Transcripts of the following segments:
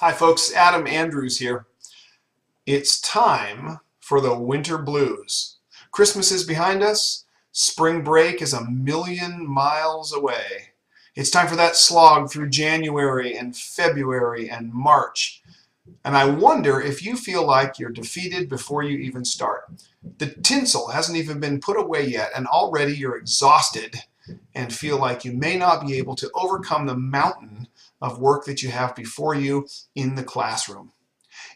Hi folks, Adam Andrews here. It's time for the winter blues. Christmas is behind us. Spring break is a million miles away. It's time for that slog through January and February and March. And I wonder if you feel like you're defeated before you even start. The tinsel hasn't even been put away yet, and already you're exhausted and feel like you may not be able to overcome the mountain of work that you have before you in the classroom.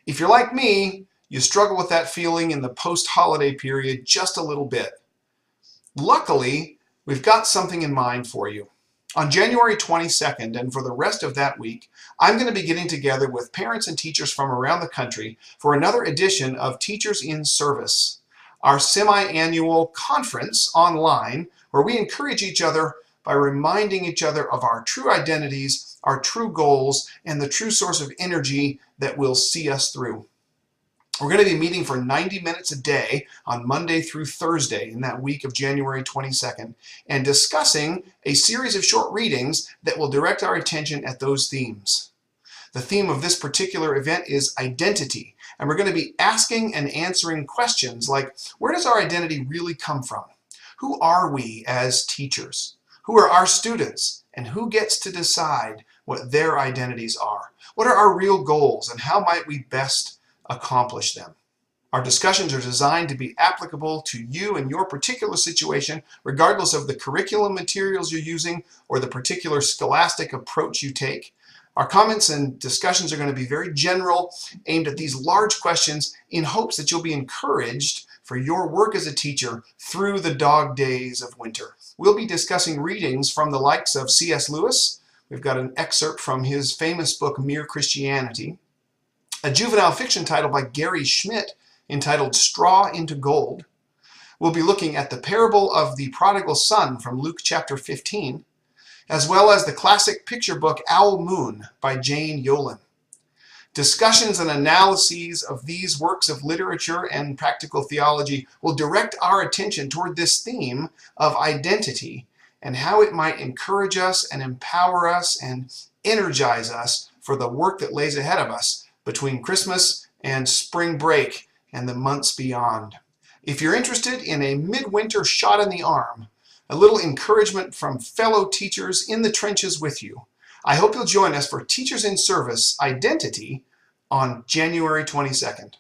If you're like me, you struggle with that feeling in the post-holiday period just a little bit. Luckily, we've got something in mind for you. On January 22nd, and for the rest of that week, I'm going to be getting together with parents and teachers from around the country for another edition of Teachers in Service, our semi-annual conference online where we encourage each other by reminding each other of our true identities, our true goals, and the true source of energy that will see us through. We're going to be meeting for 90 minutes a day on Monday through Thursday in that week of January 22nd and discussing a series of short readings that will direct our attention at those themes. The theme of this particular event is identity, and we're going to be asking and answering questions like, where does our identity really come from? Who are we as teachers? Who are our students? And who gets to decide what their identities are? What are our real goals, and how might we best accomplish them? Our discussions are designed to be applicable to you and your particular situation, regardless of the curriculum materials you're using or the particular scholastic approach you take. Our comments and discussions are going to be very general, aimed at these large questions in hopes that you'll be encouraged for your work as a teacher through the dog days of winter. We'll be discussing readings from the likes of C.S. Lewis. We've got an excerpt from his famous book, Mere Christianity. A juvenile fiction title by Gary Schmidt entitled Straw into Gold. We'll be looking at the parable of the prodigal son from Luke chapter 15, as well as the classic picture book Owl Moon by Jane Yolen. Discussions and analyses of these works of literature and practical theology will direct our attention toward this theme of identity and how it might encourage us and empower us and energize us for the work that lays ahead of us between Christmas and spring break and the months beyond. If you're interested in a midwinter shot in the arm, a little encouragement from fellow teachers in the trenches with you, I hope you'll join us for Teachers in Service Identity on January 22nd.